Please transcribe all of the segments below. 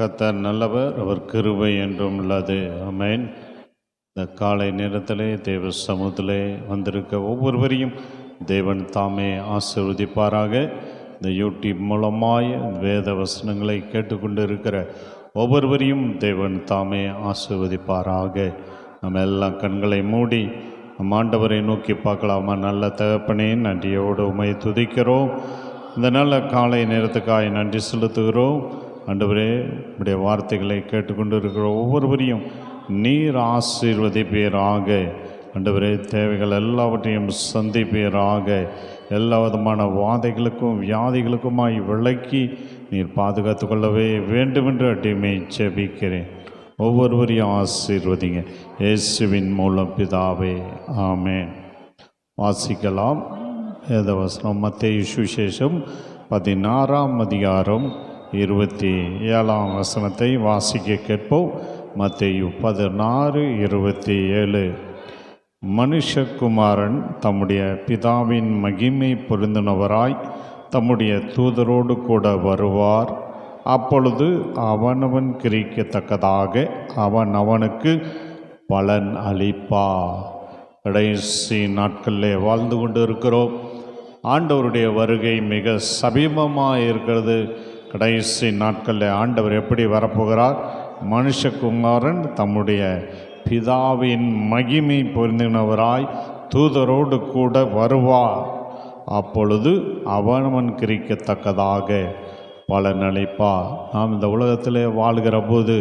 கர்த்தர் நல்லவர், அவர் கிருபை என்றும் உள்ளது. ஆமென். இந்த காலை நேரத்திலே தேவ சமூகத்திலே வந்திருக்க ஒவ்வொருவரையும் தேவன் தாமே ஆசீர்வதிப்பாராக. இந்த யூடியூப் மூலமாய் வேத வசனங்களை கேட்டுக்கொண்டு இருக்கிற ஒவ்வொருவரையும் தேவன் தாமே ஆசீர்வதிப்பாராக. நம்ம எல்லாம் கண்களை மூடி நம் ஆண்டவரை நோக்கி பார்க்கலாமா? நல்ல தகப்பனே, நன்றியோடு உம்மை துதிக்கிறோம். இந்த நல்ல காலை நேரத்துக்காய் நன்றி செலுத்துகிறோம். ஆண்டவரே, உடைய வார்த்தைகளை கேட்டுக்கொண்டு இருக்கிற ஒவ்வொருவரையும் நீர் ஆசீர்வதிப்பீராக. ஆண்டவரே, தேவைகள் எல்லாவற்றையும் சந்திப்பீராக. எல்லா விதமான வாதைகளுக்கும் வியாதிகளுக்குமாய் விலக்கி நீர் பாதுகாத்து கொள்ளவே வேண்டுமென்று அடிமை ஜெபிக்கிறேன். ஒவ்வொருவரையும் ஆசீர்வதிங்க, இயேசுவின் மூலம் பிதாவே, ஆமென். வாசிக்கலாம் வேதவசனம். மத்தேயு சுவிசேஷம் 16ஆம் அதிகாரம் 27ஆம் வசனத்தை வாசிக்க கேட்போம். மத்தேயு 16:27. மனுஷகுமாரன் தம்முடைய பிதாவின் மகிமை பொருந்தினவராய் தம்முடைய தூதரோடு கூட வருவார். அப்பொழுது அவனவன் கிரிக்கத்தக்கதாக அவன் அவனுக்கு பலன் அளிப்பார். கடைசி நாட்களிலே வாழ்ந்து கொண்டு இருக்கிறோம். ஆண்டவருடைய வருகை மிக சமீபமாக இருக்கிறது. கடைசி நாட்களில் ஆண்டவர் எப்படி வரப்போகிறார்? மனுஷகுமாரன் தம்முடைய பிதாவின் மகிமை பொருந்தினவராய் தூதரோடு கூட வருவார். அப்பொழுது அவனவன் கிரிக்கத்தக்கதாக பலனளிப்பார். நாம் இந்த உலகத்திலே வாழ்கிற போது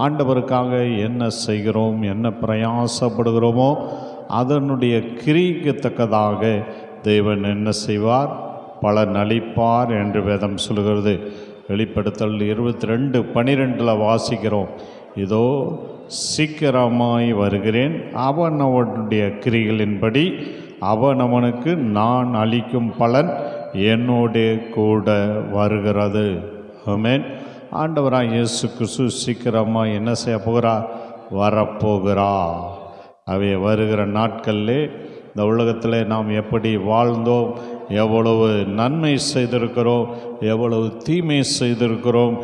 ஆண்டவருக்காக என்ன செய்கிறோம், என்ன பிரயாசப்படுகிறோமோ அதனுடைய கிரிக்கத்தக்கதாக தேவன் என்ன செய்வார்? பலனளிப்பார் என்று வேதம் சொல்கிறது. வெளிப்படுத்தல் 22:12 வாசிக்கிறோம். இதோ சீக்கிரமாய் வருகிறேன், அவனுடைய கிரிகளின்படி அவனவனுக்கு நான் அளிக்கும் பலன் என்னோடே கூட வருகிறது. ஆமென். ஆண்டவராய் இயேசு கிறிஸ்து சீக்கிரமாக என்ன செய்ய போகிறார்? வரப்போகிறார். அவை வருகிற நாட்களிலே இந்த உலகத்தில் நாம் எப்படி வாழ்ந்தோம், எவ்வளவு நன்மை செய்திருக்கிறோம், எவ்வளவு தீமை செய்திருக்கிறோம்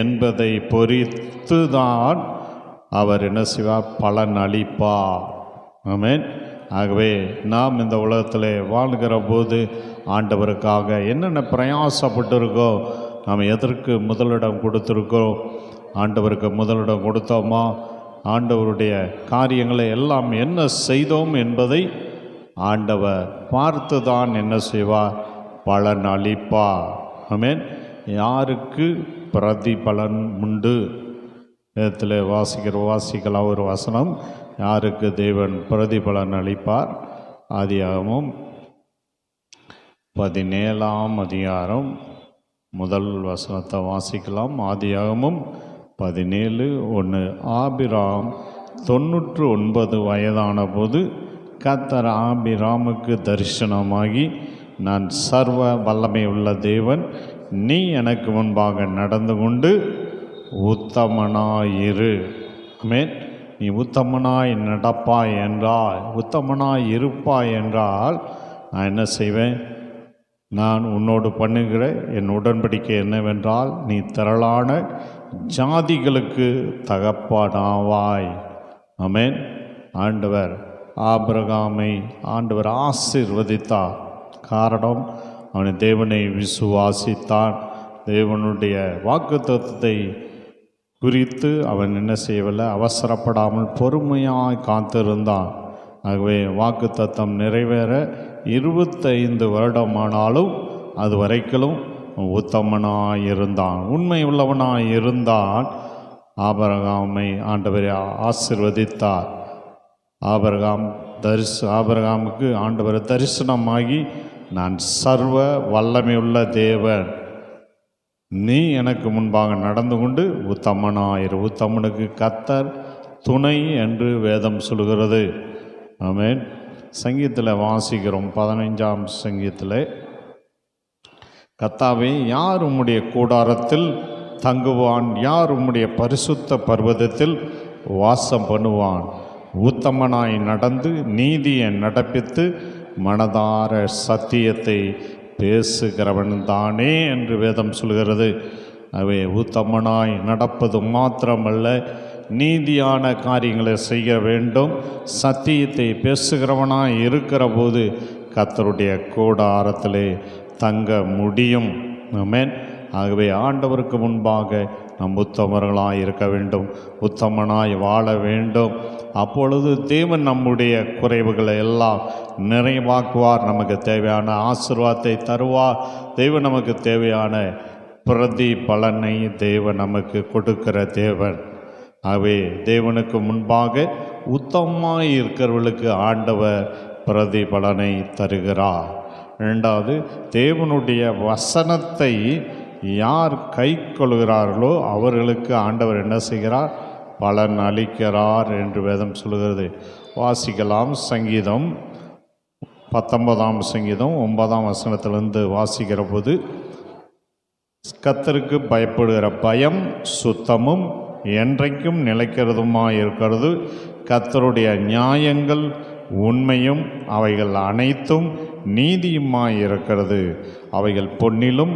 என்பதை பொறுத்து தான் அவர் என்ன செய்வார்? பலன் அளிப்பார். ஆமென். ஆகவே நாம் இந்த உலகத்தில் வாழ்கிற போது ஆண்டவருக்காக என்னென்ன பிரயாசப்பட்டிருக்கோம், நாம் எதற்கு முதலிடம் கொடுத்துருக்கோம், ஆண்டவருக்கு முதலிடம் கொடுத்தோமா, ஆண்டவருடைய காரியங்களை எல்லாம் என்ன செய்தோம் என்பதை ஆண்டவர் பார்த்து தான் என்ன செய்வார்? பலன் அளிப்பார். ஆமென். யாருக்கு பிரதிபலன் உண்டு? இடத்துல வாசிக்கலாம் ஒரு வசனம். யாருக்கு தேவன் பிரதிபலன் அளிப்பார்? ஆதியாகமம் 17ஆம் அதிகாரம் முதல் வசனத்தை வாசிக்கலாம். ஆதியாகமம் 17:1. ஆபிராம் 99 வயதான போது கர்த்தர் ஆபிராமுக்கு தரிசனமாகி, நான் சர்வ வல்லமை உள்ள தேவன், நீ எனக்கு முன்பாக நடந்து கொண்டு உத்தமனாயிரு. ஆமென். நீ உத்தமனாய் நடப்பாய் என்றால், உத்தமனாய் இருப்பாய் என்றால் நான் என்ன செய்வேன்? நான் உன்னோடு பண்ணுகிற என் உடன்படிக்கை என்னவென்றால், நீ திரளான ஜாதிகளுக்கு தகப்பனாவாய். ஆமென். ஆண்டவர் ஆபிரகாமை ஆண்டவர் ஆசீர்வதித்தார். காரணம், அவன் தேவனை விசுவாசித்தான். தேவனுடைய வாக்குத்தத்தத்தை குறித்து அவன் என்ன செய்யவில்லை? அவசரப்படாமல் பொறுமையாய் காத்திருந்தான். ஆகவே வாக்குத்தத்தம் நிறைவேற 25 வருடமானாலும் அது வரைக்கும் உத்தமனாயிருந்தான், உண்மை உள்ளவனாயிருந்தான். ஆபிரகாமை ஆண்டவரை ஆசீர்வதித்தார். ஆபிரகாமுக்கு ஆண்டவர் தரிசனமாகி, நான் சர்வ வல்லமையுள்ள தேவன், நீ எனக்கு முன்பாக நடந்து கொண்டு உத்தமனாயிரு. உத்தமனுக்கு கர்த்தர் துணை என்று வேதம் சொல்கிறது. ஆமென். சங்கீதத்தில் வாசிக்கிறோம். 15ஆம் சங்கீதத்தில், கர்த்தாவே, யார் உம்முடைய கூடாரத்தில் தங்குவான்? யார் உம்முடைய பரிசுத்த பர்வதத்தில் வாசம் பண்ணுவான்? உத்தமனாய் நடந்து நீதியை நடப்பித்து மனதார சத்தியத்தை பேசுகிறவன் தானே என்று வேதம் சொல்கிறது. அவை உத்தமனாய் நடப்பது மாத்திரமல்ல, நீதியான காரியங்களை செய்ய வேண்டும். சத்தியத்தை பேசுகிறவனாய் இருக்கிற போது கர்த்தருடைய கூடாரத்திலே தங்க முடியும். ஆமென். ஆகவே ஆண்டவருக்கு முன்பாக நம் உத்தமர்களாய் இருக்க வேண்டும், உத்தமனாய் வாழ வேண்டும். அப்பொழுது தேவன் நம்முடைய குறைவுகளை எல்லாம் நிறைவாக்குவார். நமக்கு தேவையான ஆசீர்வாதத்தை தருவார். தேவன் நமக்கு தேவையான பிரதி பலனை தேவன் நமக்கு கொடுக்கிற தேவன். ஆகவே தேவனுக்கு முன்பாக உத்தமமாய் இருக்கிறவர்களுக்கு ஆண்டவர் பிரதி பலனை தருகிறார். இரண்டாவது, தேவனுடைய வசனத்தை யார் கை கொள்கிறார்களோ அவர்களுக்கு ஆண்டவர் என்ன செய்கிறார்? பலன் அளிக்கிறார் என்று வேதம் சொல்கிறது. வாசிக்கலாம். சங்கீதம் 19 சங்கீதம் 9 வாசிக்கிற போது, கர்த்தருக்கு பயப்படுகிற பயம் சுத்தமும் என்றைக்கும் நிலைக்கிறதுமாய் இருக்கிறது. கர்த்தருடைய நியாயங்கள் உண்மையும் அவைகள் அனைத்தும் நீதியுமாய் இருக்கிறது. அவைகள் பொன்னிலும்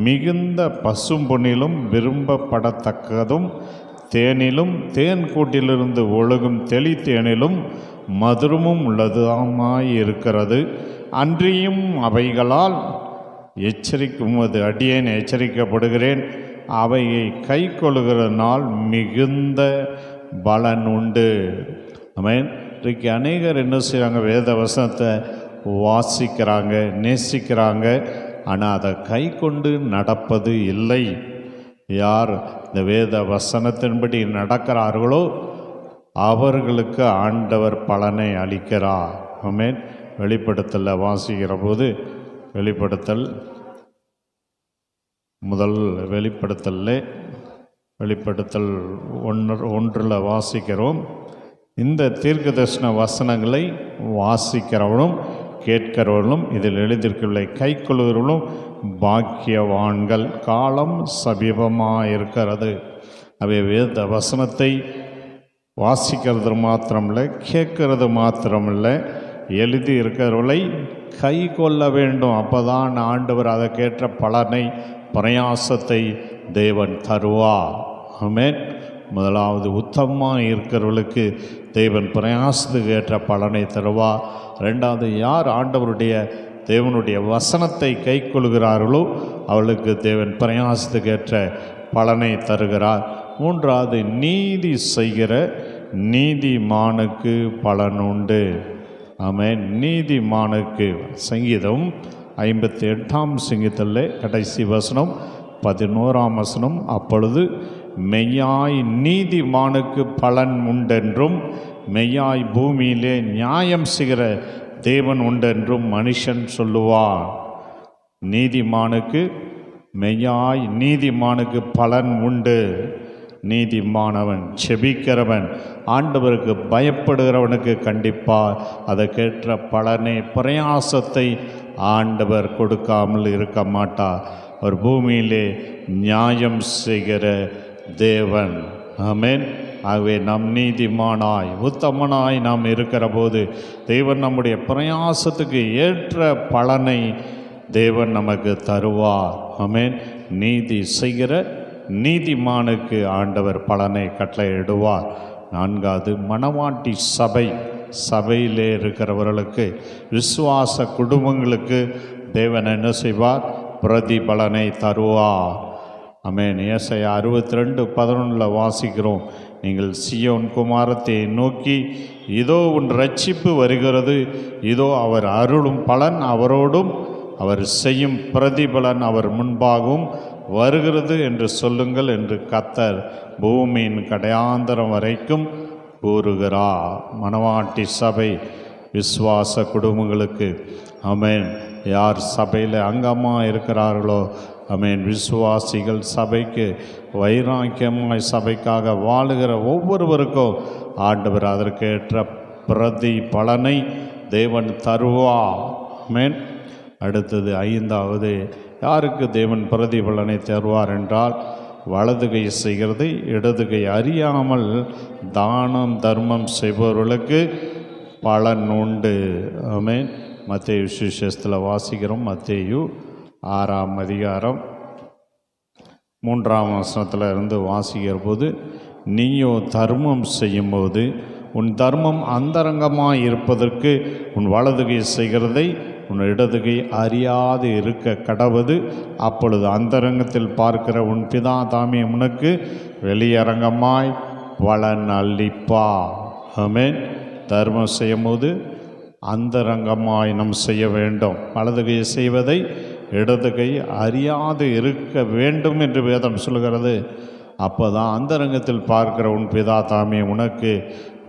மிகுந்த பசும் பொன்னிலும் விரும்பப்படத்தக்கதும் தேனிலும் தேன் கூட்டிலிருந்து ஒழுகும் தெளி தேனிலும் மதுரமும் உள்ளதுமாய் இருக்கிறது. அன்றியும் அவைகளால் எச்சரிக்கும்போது அடியேன் எச்சரிக்கப்படுகிறேன். அவையை கை கொள்ளுகிறனால் மிகுந்த பலன் உண்டு. ஆமென். இன்றைக்கு அநேகர் என்ன செய்கிறாங்க? வேத வசனத்தை வாசிக்கிறாங்க, நேசிக்கிறாங்க, ஆனால் அதை கை கொண்டு நடப்பது இல்லை. யார் இந்த வேத வசனத்தின்படி நடக்கிறார்களோ அவர்களுக்கு ஆண்டவர் பலனை அளிக்கிறார். ஆமென். வெளிப்படுத்தல வாசிக்கிற போது, வெளிப்படுத்தல் முதல் வெளிப்படுத்தல் 1 வாசிக்கிறோம். இந்த தீர்க்கதரிசன வசனங்களை வாசிக்கிறவனும் கேட்கிறவர்களும் இதில் எழுதியிருக்கவில்லை கை கொள்கிறவர்களும் பாக்கியவான்கள். காலம் சமீபமாக இருக்கிறது. அவை வேத வசனத்தை வாசிக்கிறது மாத்திரமில்லை, கேட்கறது மாத்திரமில்லை, எழுதி இருக்கிறவர்களை கை கொள்ள வேண்டும். அப்போதான் ஆண்டவர் அதை கேட்ட பலனை, பிரயாசத்தை தேவன் தருவார். ஆமென். முதலாவது, உத்தமமாக இருக்கிறவர்களுக்கு தேவன் பிரயாசத்துக்கு ஏற்ற பலனை தருவார். ரெண்டாவது, யார் ஆண்டவருடைய தேவனுடைய வசனத்தை கை கொள்கிறார்களோ அவளுக்கு தேவன் பிரயாசத்துக்கு ஏற்ற பலனை தருகிறார். மூன்றாவது, நீதி செய்கிற நீதிமானுக்கு பலன் உண்டு. ஆமென். நீதிமானுக்கு சங்கீதம் 58 சங்கீதத்தில் கடைசி வசனம் 11 அப்பொழுது மெய்யாய் நீதிமானுக்கு பலன் உண்டென்றும் மெய்யாய் பூமியிலே நியாயம் செய்கிற தேவன் உண்டென்றும் மனுஷன் சொல்லுவான். நீதிமானுக்கு பலன் உண்டு. நீதிமானவன், செபிக்கிறவன், ஆண்டவருக்கு பயப்படுகிறவனுக்கு கண்டிப்பாக அதை கேட்ட பலனை, பிரயாசத்தை ஆண்டவர் கொடுக்காமல் இருக்க மாட்டார். அவர் பூமியிலே நியாயம் செய்கிற தேவன். ஆமென். ஆகவே நம் நீதிமானாய் உத்தமனாய் நாம் இருக்கிற போது தேவன் நம்முடைய பிரயாசத்துக்கு ஏற்ற பலனை தேவன் நமக்கு தருவார். ஆமென். நீதி செய்கிற நீதிமானுக்கு ஆண்டவர் பலனை கட்டளையிடுவார். நான்காவது, மணவாட்டி சபையிலே இருக்கிறவர்களுக்கு, விசுவாச குடும்பங்களுக்கு தேவன் என்ன செய்வார்? பிரதிபலனை தருவார். ஆமென். ஏசாயா 62:11 வாசிக்கிறோம். நீங்கள் சீயோன் குமாரத்தை நோக்கி, இதோ உன் ரட்சிப்பு வருகிறது, இதோ அவர் அருளும் பலன் அவரோடும் அவர் செய்யும் பிரதிபலன் அவர் முன்பாகவும் வருகிறது என்று சொல்லுங்கள் என்று கர்த்தர் பூமியின் கடையாந்தரம் வரைக்கும் கூறுகிறார். மணவாட்டி சபை விசுவாச குடும்பங்களுக்கு. ஆமென். யார் சபையில் அங்கமாக இருக்கிறார்களோ, ஆமென், விசுவாசிகள் சபைக்கு வைராக்கியமாய் சபைக்காக வாழுகிற ஒவ்வொருவருக்கும் ஆண்டவர் அதற்கேற்ற பிரதி பலனை தேவன் தருவார். ஆமென். அடுத்தது, ஐந்தாவது, யாருக்கு தேவன் பிரதிபலனை தருவார் என்றால், வலதுகை செய்கிறது இடதுகை அறியாமல் தானம் தர்மம் செய்பவர்களுக்கு பலன் உண்டு. ஆமென். மத்தேயு சுவிசேஷத்தில் வாசிக்கிறோம். மத்தேயு 6 அதிகாரம் 3ஆம் வசனத்தில் இருந்து வாசிக்கிற போது, நீயோ தர்மம் செய்யும்போது உன் தர்மம் அந்தரங்கமாக இருப்பதற்கு உன் வலதுகை செய்கிறதை உன் இடதுகை அறியாது இருக்க கடவது. அப்பொழுது அந்தரங்கத்தில் பார்க்கிற உன் பிதா தாமே உனக்கு வெளியரங்கமாய் பலன் அளிப்பா. ஆமென். தர்மம் செய்யும் போது அந்தரங்கமாய் நாம் செய்ய வேண்டும். வலதுகை செய்வதை இடதுகை அறியாது இருக்க வேண்டும் என்று வேதம் சொல்கிறது. அப்போ தான் அந்தரங்கத்தில் பார்க்கிற உன் பிதா தாமே உனக்கு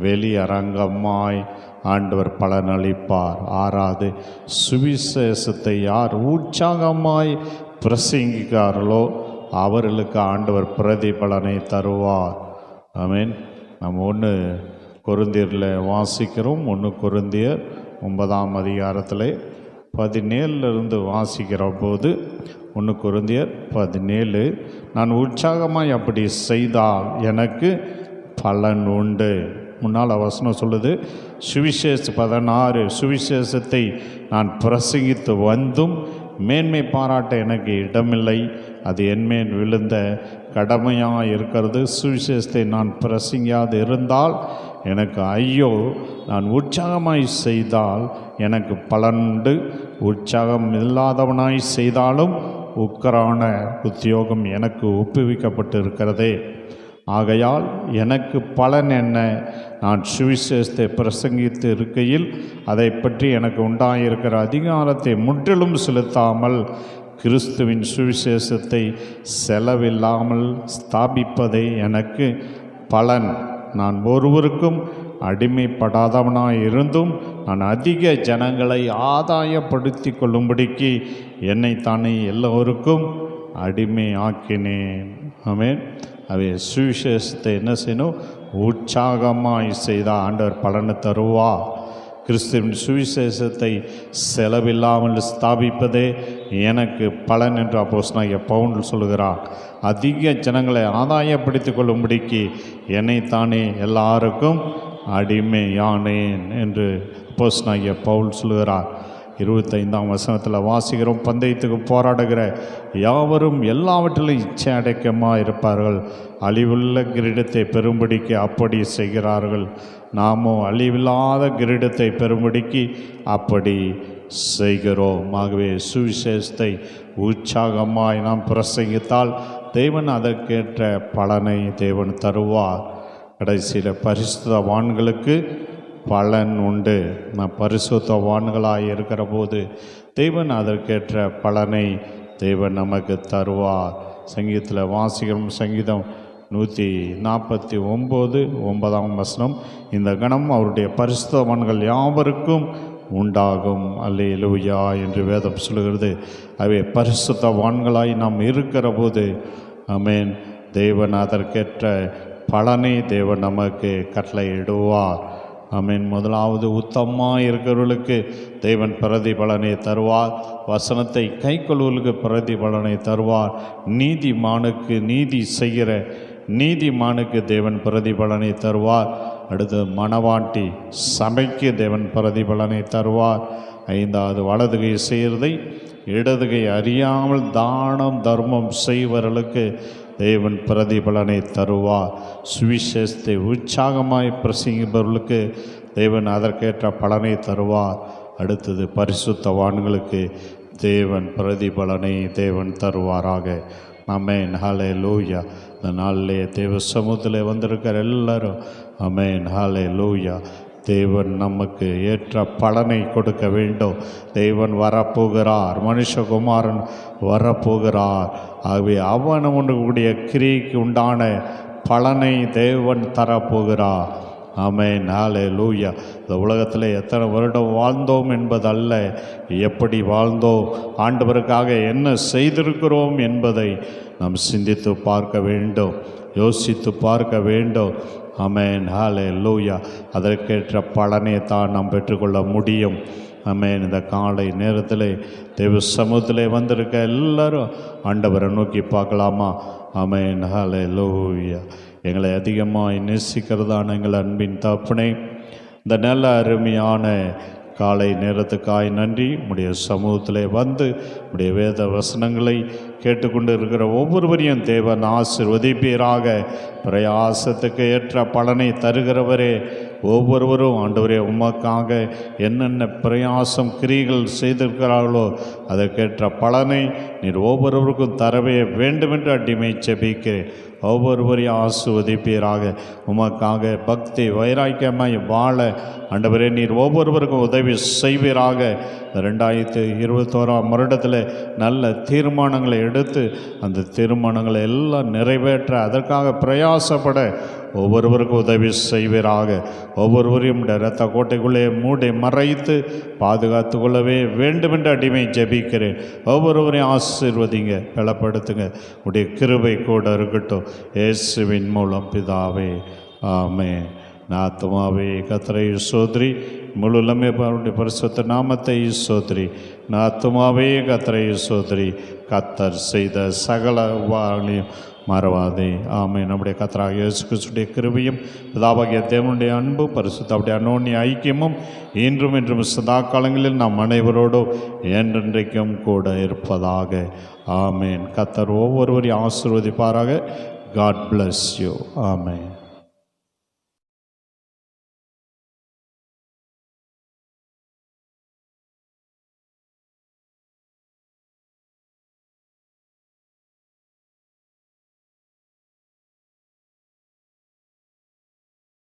வெளியரங்கமாய் ஆண்டவர் பலனளிப்பார். 6வது, சுவிசேஷத்தை யார் உற்சாகமாய் பிரசங்கிக்கார்களோ அவர்களுக்கு ஆண்டவர் பிரதிபலனை தருவார். ஆமென். நம்ம 1 கொரிந்தியரில் வாசிக்கிறோம். 1 கொரிந்தியர் 9ஆம் அதிகாரத்தில் 17 வாசிக்கிற போது, 1 கொரிந்தியர் 17, நான் உற்சாகமாய் அப்படி செய்தால் எனக்கு பலன் உண்டு. முன்னால் வசனம் சொல்லுது, சுவிசேஷ 16, சுவிசேஷத்தை நான் பிரசங்கித்து வந்தும் மேன்மை பாராட்ட எனக்கு இடமில்லை, அது என்மேல் விழுந்த கடமையாக இருக்கிறது. சுவிசேஷத்தை நான் பிரசங்கியாது இருந்தால் எனக்கு ஐயோ, நான் உற்சாகமாய் செய்தால் எனக்கு பலனுண்டு, உற்சாகம் இல்லாதவனாய் செய்தாலும் உக்கரான உத்தியோகம் எனக்கு ஒப்புவிக்கப்பட்டு இருக்கிறதே. ஆகையால் எனக்கு பலன் என்ன? நான் சுவிசேஷத்தை பிரசங்கித்து இருக்கையில் அதை பற்றி எனக்கு உண்டாயிருக்கிற அதிகாரத்தை முற்றிலும் செலுத்தாமல் கிறிஸ்துவின் சுவிசேஷத்தை செலவில்லாமல் ஸ்தாபிப்பதே எனக்கு பலன். நான் ஒருவருக்கும் அடிமைப்படாதவனாய் இருந்தும் நான் அதிக ஜனங்களை ஆதாயப்படுத்தி கொள்ளும்படிக்கு என்னைத்தானே எல்லோருக்கும் அடிமை ஆக்கினேன். ஆமென். அவை சுவிசேஷத்தை என்ன செய்யணும்? உற்சாகமாய் செய்தால் ஆண்டவர் பலனை தருவார். கிறிஸ்துவின் சுவிசேஷத்தை செலவில்லாமல் ஸ்தாபிப்பதே எனக்கு பலன் என்று அப்போஸ்தலனாகிய பவுல் சொல்கிறார். அதிக ஜனங்களை ஆதாயப்படுத்திக் கொள்ளும்படிக்கு என்னைத்தானே எல்லாருக்கும் அடிமையானேன் என்று அப்போஸ்தலனாகிய பவுல் சொல்கிறார். 25ஆம் வசனத்தில் வாசிக்கிறோம், பந்தயத்துக்கு போராடுகிற யாவரும் எல்லாவற்றிலும் இச்சை அடக்கமாக இருப்பார்கள், அழிவுள்ள கிரீடத்தை பெறும்படிக்கு அப்படி செய்கிறார்கள். நாமோ அழிவில்லாத கிரீடத்தை பெறும்படிக்கு அப்படி செய்கிறோம். ஆகவே சுவிசேஷத்தை உற்சாகமாய் நாம் பிரசங்கித்தால் தேவன் அதற்கேற்ற பலனை தேவன் தருவார். கடைசியில் பரிசுத்தவான்களுக்கு பலன் உண்டு. நாம் பரிசுத்தவான்களாக இருக்கிற போது தேவன் அதற்கேற்ற பலனை தேவன் நமக்கு தருவார். சங்கீதத்தில் வாசிக்கிறோம், சங்கீதம் 149 9ஆம் வசனம், இந்த கணம் அவருடைய பரிசுத்தவான்கள் யாவருக்கும் உண்டாகும், அல்லேலூயா என்று வேதம் சொல்கிறது. அவை பரிசுத்தவான்களாய் நாம் இருக்கிற போது ஆமென், தேவன் அதற்கேற்ற பலனை தேவன் நமக்கு கட்டளையிடுவார். ஆமென். முதலாவது, உத்தமமாக இருக்கிறவர்களுக்கு தேவன் பிரதிபலனை தருவார். வசனத்தை கைக்கொள்வர்களுக்கு பிரதிபலனை தருவார். நீதிமானுக்கு நீதி செய்கிற நீதிமானுக்கு தேவன் பிரதிபலனை தருவார். அடுத்து, மணவாட்டி சபைக்கு தேவன் பிரதிபலனை தருவார். 5வது, வலதுகை செய்கிறதை இடதுகை அறியாமல் தானம் தர்மம் செய்வர்களுக்கு தேவன் பிரதிபலனை தருவார். சுவிசேஷத்தை உற்சாகமாய் பிரசங்கிப்பவர்களுக்கு தேவன் அதற்கேற்ற பலனை தருவார். அடுத்தது, பரிசுத்தவான்களுக்கு தேவன் பிரதிபலனை தேவன் தருவாராக. ஆமென். ஹல்லேலூயா. இந்த நாளிலே தேவ சமூகத்தில் வந்திருக்கிற எல்லாரும் ஆமென். ஹல்லேலூயா. தேவன் நமக்கு ஏற்ற பலனை கொடுக்க வேண்டும். தேவன் வரப்போகிறார், மனுஷகுமாரன் வரப்போகிறார். ஆகவே அவனுடைய கிரியைக்கு உண்டான பலனை தேவன் தரப்போகிறார். ஆமென். ஹல்லேலூயா. இந்த உலகத்தில் எத்தனை வருடம் வாழ்ந்தோம் என்பதல்ல, எப்படி வாழ்ந்தோம், ஆண்டவருக்காக என்ன செய்திருக்கிறோம் என்பதை நாம் சிந்தித்து பார்க்க வேண்டும், யோசித்து பார்க்க வேண்டும். ஆமென். ஹல்லேலூயா. அதற்கேற்ற பலனை தான் நாம் பெற்றுக்கொள்ள முடியும். ஆமென். இந்த காலை நேரத்தில் தேவ சமூகத்தில் வந்திருக்க எல்லாரும் ஆண்டவரை நோக்கி பார்க்கலாமா? ஆமென். ஹல்லேலூயா. எங்களை அதிகமாக நேசிக்கிறதான எங்கள் அன்பின் தகப்பனே, இந்த நல்ல அருமையான காலை நேரத்துக்காய் நன்றி. உடைய சமூகத்திலே வந்து உடைய வேத வசனங்களை கேட்டுக்கொண்டு இருக்கிற ஒவ்வொருவரையும் தேவன் ஆசீர்வதிப்பீராக. பிரயாசத்துக்கு ஏற்ற பலனை தருகிறவரே, ஒவ்வொருவரும் ஆண்டவரே உமக்காக என்னென்ன பிரயாசம் கிரிகள் செய்திருக்கிறார்களோ அதற்கேற்ற பலனை நீர் ஒவ்வொருவருக்கும் தரவே வேண்டுமென்று அடிமை செபிக்கிறேன். ஒவ்வொருவரையும் ஆசீர்வதிப்பீராக. உமக்காக பக்தி வைராக்கியமாய் வாழ ஆண்டவரே நீர் ஒவ்வொருவருக்கும் உதவி செய்வீராக. 2021 வருடத்தில் நல்ல தீர்மானங்களை எடுத்து அந்த தீர்மானங்களை எல்லாம் நிறைவேற்ற அதற்காக பிரயாசப்பட ஒவ்வொருவருக்கும் உதவி செய்வீராக. ஒவ்வொருவரையும் இரத்த கோட்டைக்குள்ளே மூடி மறைத்து பாதுகாத்து கொள்ளவே வேண்டுமென்று அடிமை ஜெபிக்கிறேன். ஒவ்வொருவரையும் ஆசீர்வதிங்க, பலப்படுத்துங்க. உடைய கிருபை கூட இருக்கட்டும். இயேசுவின் மூலம் பிதாவே, ஆமென். நாத்துமாவே கர்த்தரை சோதரி, முழுலமே அவருடைய பரிசுத்த நாமத்தை சோதரி. நாத்துமாவே கர்த்தரை சோதரி, கர்த்தர் செய்த சகல உபகாரங்களையும் மறவாதே. ஆமென். நம்முடைய கர்த்தராகிய இயேசு கிறிஸ்துவின் கிருபையும் பிதாவாகிய தேவனுடைய அன்பும் பரிசுத்தருடைய அன்யோன்ய ஐக்கியமும் இன்றும் என்றும் சதா காலங்களில் நாம் அனைவரோடும் என்றென்றைக்கும் கூட இருப்பதாக. ஆமென். கர்த்தர் ஒவ்வொருவரையும் ஆசீர்வதிப்பாராக. God bless you. Amen.